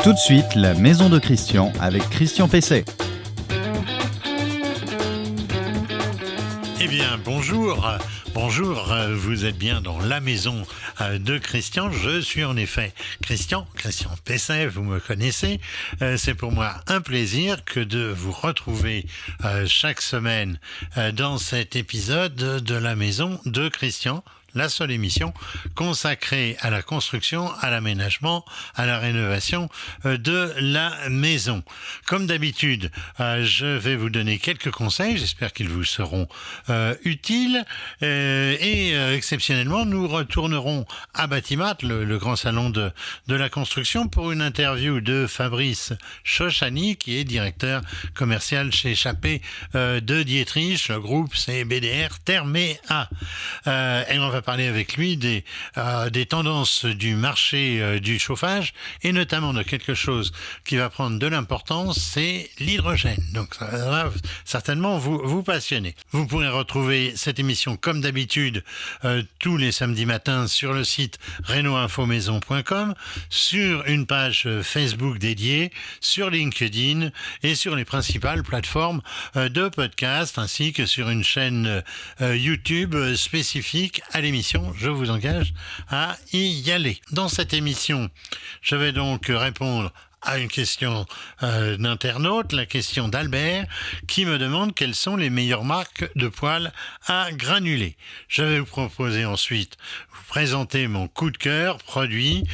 Tout de suite, la maison de Christian avec Christian Pesset. Eh bien, bonjour, vous êtes bien dans la maison de Christian. Je suis en effet Christian Pesset, vous me connaissez. C'est pour moi un plaisir que de vous retrouver chaque semaine dans cet épisode de la maison de Christian. La seule émission consacrée à la construction, à l'aménagement, à la rénovation de la maison. Comme d'habitude, je vais vous donner quelques conseils, j'espère qu'ils vous seront utiles. Et exceptionnellement, nous retournerons à Batimat, le grand salon de la construction, pour une interview de Fabrice Chochani, qui est directeur commercial chez Chappé de Dietrich. Le groupe, c'est BDR Therméa. Et on va parler avec lui des tendances du marché du chauffage et notamment de quelque chose qui va prendre de l'importance, c'est l'hydrogène. Donc ça va certainement vous passionner. Vous pourrez retrouver cette émission comme d'habitude tous les samedis matins sur le site renoinfomaison.com, sur une page Facebook dédiée, sur LinkedIn et sur les principales plateformes de podcast, ainsi que sur une chaîne YouTube spécifique à l'émission. Je vous engage à y aller. Dans cette émission, je vais donc répondre à une question d'internaute, la question d'Albert, qui me demande quelles sont les meilleures marques de poêles à granulés. Je vais vous proposer ensuite vous présenter mon coup de cœur produit.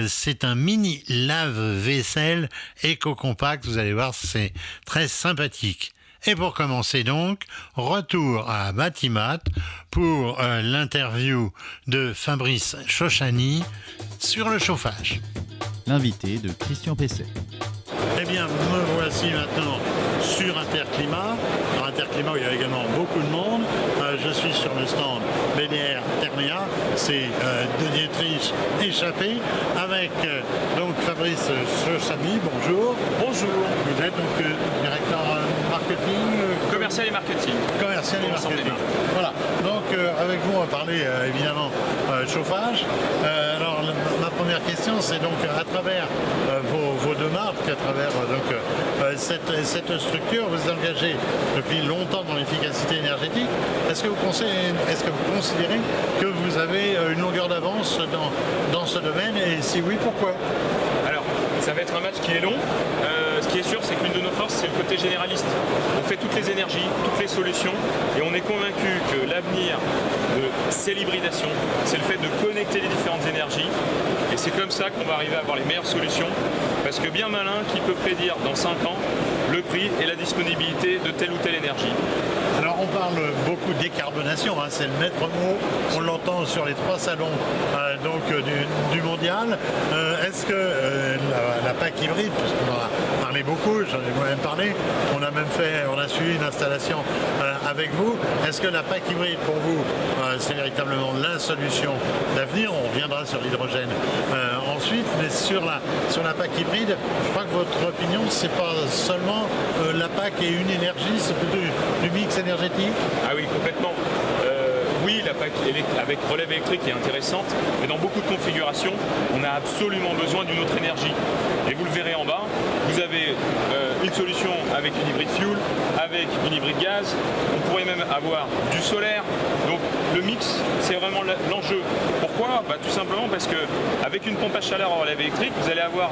C'est un mini lave-vaisselle éco-compact. Vous allez voir, c'est très sympathique. Et pour commencer donc, retour à Batimat pour l'interview de Fabrice Chochani sur le chauffage. L'invité de Christian Pesset. Eh bien, me voici maintenant sur Interclimat. Dans Interclimat, où il y a également beaucoup de monde. Je suis sur le stand BDR Therméa, c'est de Dietrich échappé, avec donc Fabrice Chochani. Bonjour. Bonjour. Vous êtes donc directeur marketing. Commercial et marketing. Commercial et marketing. Voilà. Donc avec vous, on va parler évidemment chauffage. Alors ma première question, c'est donc à travers vos deux marques, à travers cette structure, vous êtes engagé depuis longtemps dans l'efficacité énergétique. Est-ce que vous considérez que vous avez une longueur d'avance dans ce domaine, et si oui, pourquoi? Alors, ça va être un match qui est long. Ce qui est sûr, c'est qu'une de nos forces, c'est le côté généraliste. On fait toutes les énergies, toutes les solutions, et on est convaincu que l'avenir, c'est l'hybridation, c'est le fait de connecter les différentes énergies, et c'est comme ça qu'on va arriver à avoir les meilleures solutions, parce que bien malin qui peut prédire dans 5 ans le prix et la disponibilité de telle ou telle énergie. Alors on parle beaucoup de décarbonation, hein, c'est le maître mot, on l'entend sur les 3 salons du mondial. Est-ce que la PAC hybride, puisqu'on en a parlé beaucoup, j'en ai moi-même parlé, on a suivi une installation avec vous, est-ce que la PAC hybride pour vous, c'est véritablement la solution d'avenir? On reviendra sur l'hydrogène ensuite, mais sur la PAC hybride, je crois que votre opinion, c'est pas seulement la PAC et une énergie, c'est plutôt du mix énergétique? Ah oui, complètement. Oui, la PAC avec relève électrique est intéressante, mais dans beaucoup de configurations, on a absolument besoin d'une autre énergie. Et vous le verrez en bas, vous avez une solution avec une hybride fuel, avec une hybride gaz, on pourrait même avoir du solaire. Donc le mix, c'est vraiment l'enjeu. Pourquoi? Tout simplement parce qu'avec une pompe à chaleur en relève électrique, vous allez avoir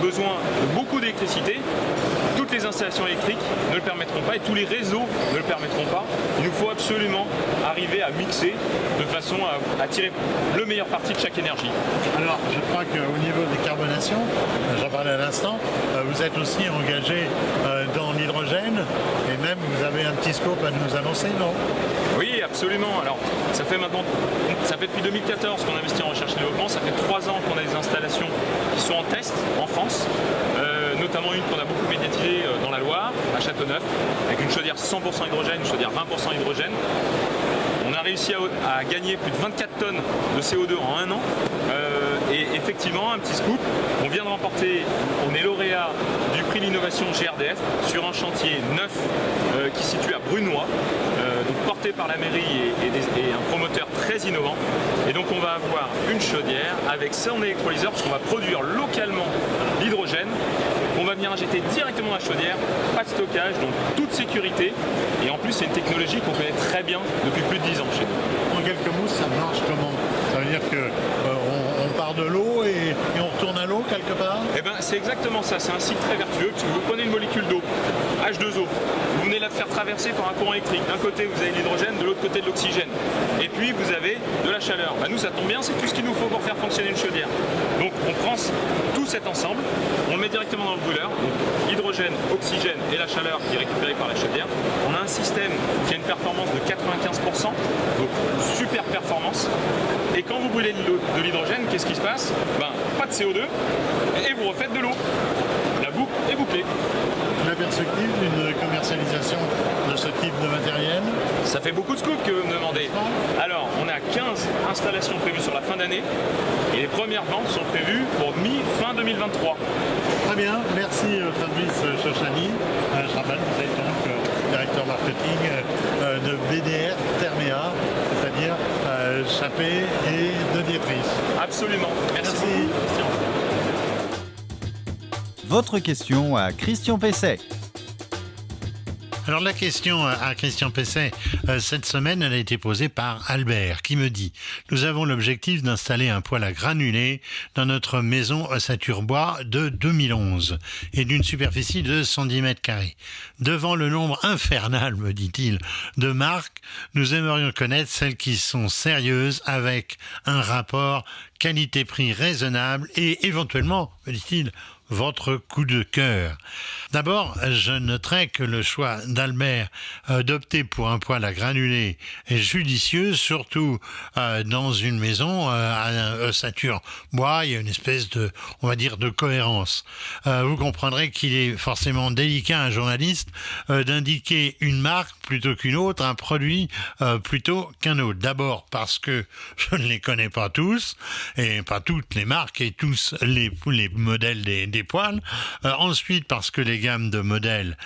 besoin de beaucoup d'électricité. Toutes les installations électriques ne le permettront pas et tous les réseaux ne le permettront pas. Il nous faut absolument arriver à mixer de façon à tirer le meilleur parti de chaque énergie. Alors, je crois qu'au niveau des carbonation, j'en parlais à l'instant, vous êtes aussi engagé dans l'hydrogène et même vous avez un petit scope à nous annoncer, non? Oui, absolument. Alors, ça fait depuis 2014 qu'on investit en recherche et développement. Ça fait 3 ans qu'on a des installations qui sont en test en France. Notamment une qu'on a beaucoup médiatisée dans la Loire, à Châteauneuf, avec une chaudière 100% hydrogène, une chaudière 20% hydrogène. On a réussi à gagner plus de 24 tonnes de CO2 en 1 an. Et effectivement, un petit scoop, on vient de remporter, on est lauréat du prix d'innovation GRDF sur un chantier neuf qui se situe à Brunois, donc porté par la mairie et un promoteur très innovant. Et donc on va avoir une chaudière avec son électrolyseur, parce qu'on va produire localement l'hydrogène, qu'on va venir injecter directement dans la chaudière, pas de stockage, donc toute sécurité. Et en plus c'est une technologie qu'on connaît très bien depuis plus de 10 ans chez nous. En quelques mots, ça marche comment? Ça veut dire que on part de l'eau et on retourne à l'eau quelque part? Eh ben, c'est exactement ça, c'est un cycle très vertueux, parce que vous prenez une molécule d'eau, H2O, vous venez la faire traverser par un courant électrique. D'un côté, vous avez l'hydrogène, de l'autre côté, de l'oxygène. Et puis, vous avez de la chaleur. Nous, ça tombe bien, c'est tout ce qu'il nous faut pour faire fonctionner une chaudière. Donc, on prend tout cet ensemble, on le met directement dans le brûleur, donc hydrogène, oxygène et la chaleur qui est récupérée par la chaudière. On a un système qui a une performance de 95%, donc super performance. Et quand vous brûlez de l'hydrogène, qu'est-ce qui se passe? Pas de CO2 et vous refaites de l'eau. La boucle est bouclée. La perspective d'une commercialisation de ce type de matériel? Ça fait beaucoup de scoops que vous me demandez. Alors, on a 15 installations prévues sur la fin d'année et les premières ventes sont prévues pour mi-fin 2023. Très bien, merci Fabrice Chochani. Je rappelle, vous êtes donc directeur marketing de BDR Therméa, c'est-à-dire Chappée et de Dietrich. Absolument. Merci Merci. beaucoup, Christian. Votre question à Christian Pesset. Alors la question à Christian Pesset, cette semaine, elle a été posée par Albert qui me dit « Nous avons l'objectif d'installer un poêle à granulés dans notre maison ossature bois de 2011 et d'une superficie de 110 mètres carrés. Devant le nombre infernal, me dit-il, de marques, nous aimerions connaître celles qui sont sérieuses avec un rapport qualité-prix raisonnable et éventuellement, me dit-il, votre coup de cœur. D'abord, je noterai que le choix d'Albert d'opter pour un poêle à granulés est judicieux, surtout dans une maison à ossature bois. Il y a une espèce de, on va dire, de cohérence. Vous comprendrez qu'il est forcément délicat à un journaliste d'indiquer une marque plutôt qu'une autre, un produit plutôt qu'un autre. D'abord parce que je ne les connais pas tous, et pas toutes les marques et tous les modèles des poêles. Ensuite, parce que les gammes de modèles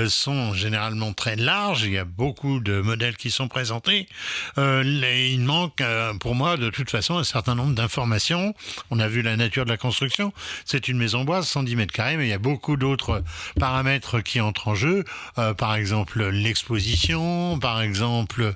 sont généralement très larges, il y a beaucoup de modèles qui sont présentés. Il manque, pour moi, de toute façon, un certain nombre d'informations. On a vu la nature de la construction. C'est une maison bois, 110 mètres carrés, mais il y a beaucoup d'autres paramètres qui entrent en jeu. Par exemple, l'exposition, par exemple,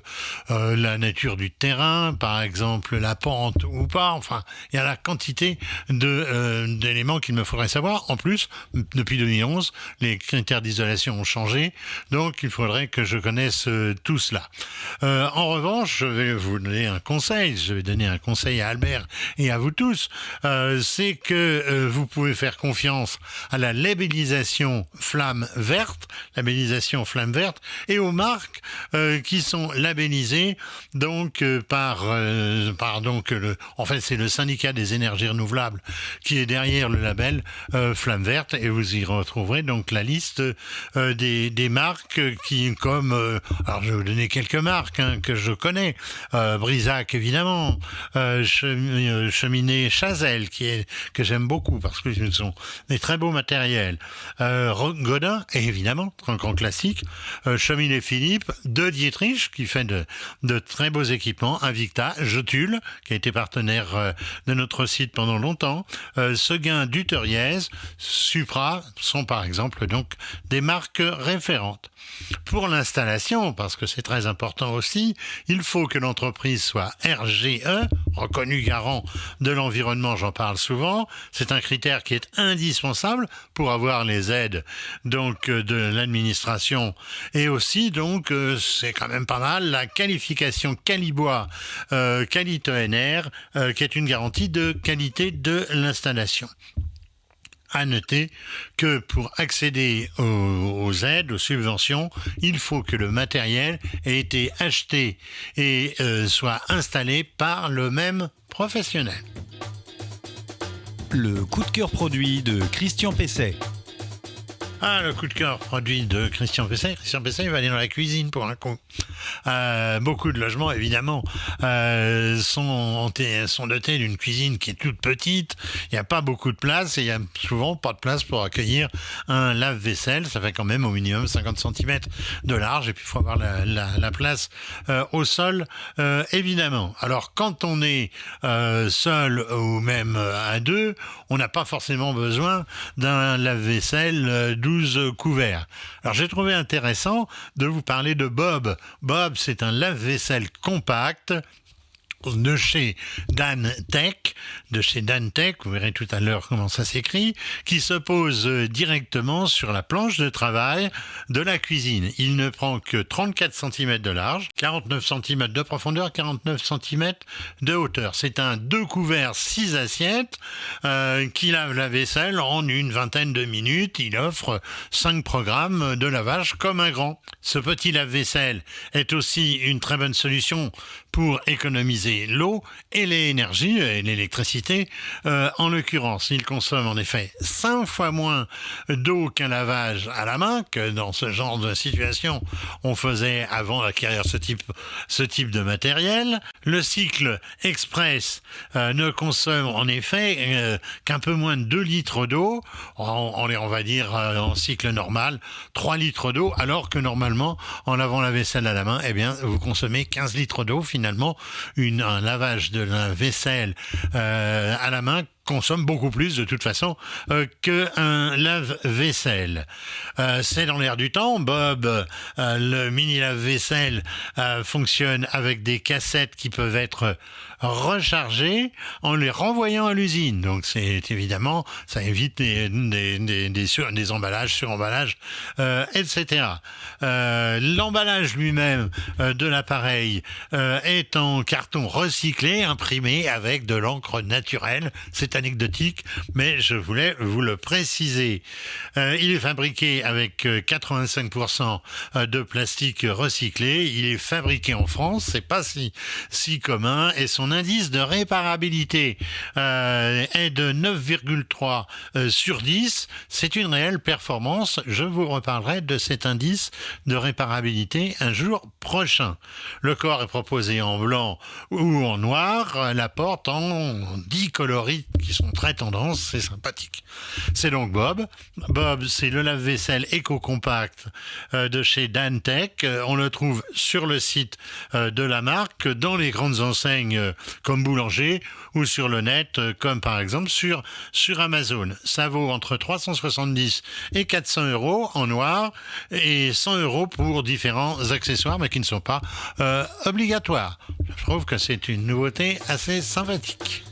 la nature du terrain, par exemple, la pente ou pas. Enfin, il y a la quantité d'éléments qu'il me faudrait savoir. En plus, depuis 2011, les critères d'isolation ont changé, donc il faudrait que je connaisse tout cela. En revanche, je vais vous donner un conseil, à Albert et à vous tous, c'est que vous pouvez faire confiance à la labellisation Flamme Verte, et aux marques qui sont labellisées donc en fait c'est le syndicat des énergies renouvelables qui est derrière le label Flamme Verte, et vous y retrouverez donc la liste des marques qui, alors je vais vous donner quelques marques que je connais, Brisac évidemment, Cheminée Chazelle que j'aime beaucoup parce que ce sont des très beaux matériels, Godin évidemment, un grand classique, Cheminée Philippe, de Dietrich qui fait de très beaux équipements, Invicta, Jotule qui a été partenaire de notre site pendant longtemps, Seguin Duteriez, Supra sont par exemple donc des marques référentes. Pour l'installation, parce que c'est très important aussi, il faut que l'entreprise soit RGE, reconnu garant de l'environnement, j'en parle souvent. C'est un critère qui est indispensable pour avoir les aides donc de l'administration, et aussi donc c'est quand même pas mal la qualification Qualibois Quali-TNR qui est une garantie de qualité de l'installation. À noter que pour accéder aux aides, aux subventions, il faut que le matériel ait été acheté et soit installé par le même professionnel. Le coup de cœur produit de Christian Pesset. Ah, le coup de cœur produit de Christian Pesset. Christian Pesset, il va aller dans la cuisine pour un coup. Beaucoup de logements, évidemment, sont dotés d'une cuisine qui est toute petite. Il n'y a pas beaucoup de place et il n'y a souvent pas de place pour accueillir un lave-vaisselle. Ça fait quand même au minimum 50 cm de large et puis il faut avoir la place au sol, évidemment. Alors, quand on est seul ou même à deux, on n'a pas forcément besoin d'un lave-vaisselle 12 couverts. Alors, j'ai trouvé intéressant de vous parler de Bob. Bob, c'est un lave-vaisselle compact de chez Dantec, vous verrez tout à l'heure comment ça s'écrit, qui se pose directement sur la planche de travail de la cuisine. Il ne prend que 34 cm de large, 49 cm de profondeur, 49 cm de hauteur. C'est un 2 couverts, 6 assiettes qui lave la vaisselle en une vingtaine de minutes. Il offre 5 programmes de lavage comme un grand. Ce petit lave-vaisselle est aussi une très bonne solution pour économiser l'eau et l'énergie et l'électricité. En l'occurrence, il consomme en effet 5 fois moins d'eau qu'un lavage à la main, que dans ce genre de situation on faisait avant d'acquérir ce type de matériel. Le cycle express ne consomme en effet qu'un peu moins de 2 litres d'eau, on va dire en cycle normal 3 litres d'eau, alors que normalement en lavant la vaisselle à la main, vous consommez 15 litres d'eau. Finalement, un lavage de la vaisselle à la main consomme beaucoup plus de toute façon qu'un lave-vaisselle. C'est dans l'air du temps. Bob, le mini lave-vaisselle, fonctionne avec des cassettes qui peuvent être rechargées en les renvoyant à l'usine. Donc c'est évidemment, ça évite des emballages, suremballages, etc. L'emballage lui-même de l'appareil est en carton recyclé, imprimé avec de l'encre naturelle. C'est anecdotique, mais je voulais vous le préciser. Il est fabriqué avec 85% de plastique recyclé. Il est fabriqué en France, c'est pas si commun, et son indice de réparabilité est de 9,3 sur 10. C'est une réelle performance. Je vous reparlerai de cet indice de réparabilité un jour prochain. Le corps est proposé en blanc ou en noir, la porte en 10 coloris qui sont très tendance, c'est sympathique. C'est donc Bob. Bob, c'est le lave-vaisselle éco-compact de chez Dantec. On le trouve sur le site de la marque, dans les grandes enseignes comme Boulanger ou sur le net, comme par exemple sur Amazon. Ça vaut entre 370 et 400 € en noir et 100 € pour différents accessoires, mais qui ne sont pas obligatoires. Je trouve que c'est une nouveauté assez sympathique.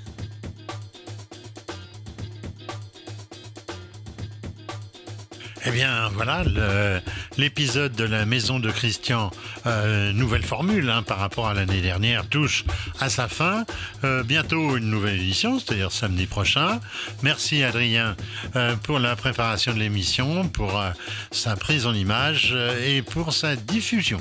Eh bien, voilà, l'épisode de la maison de Christian, nouvelle formule par rapport à l'année dernière, touche à sa fin. Bientôt une nouvelle édition, c'est-à-dire samedi prochain. Merci Adrien pour la préparation de l'émission, pour sa prise en image et pour sa diffusion.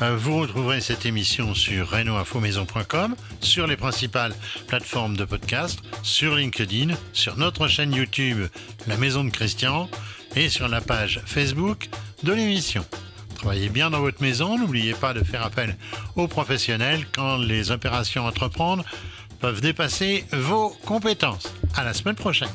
Vous retrouverez cette émission sur reno-info-maison.com, sur les principales plateformes de podcast, sur LinkedIn, sur notre chaîne YouTube La Maison de Christian, et sur la page Facebook de l'émission. Travaillez bien dans votre maison, n'oubliez pas de faire appel aux professionnels quand les opérations à entreprendre peuvent dépasser vos compétences. À la semaine prochaine.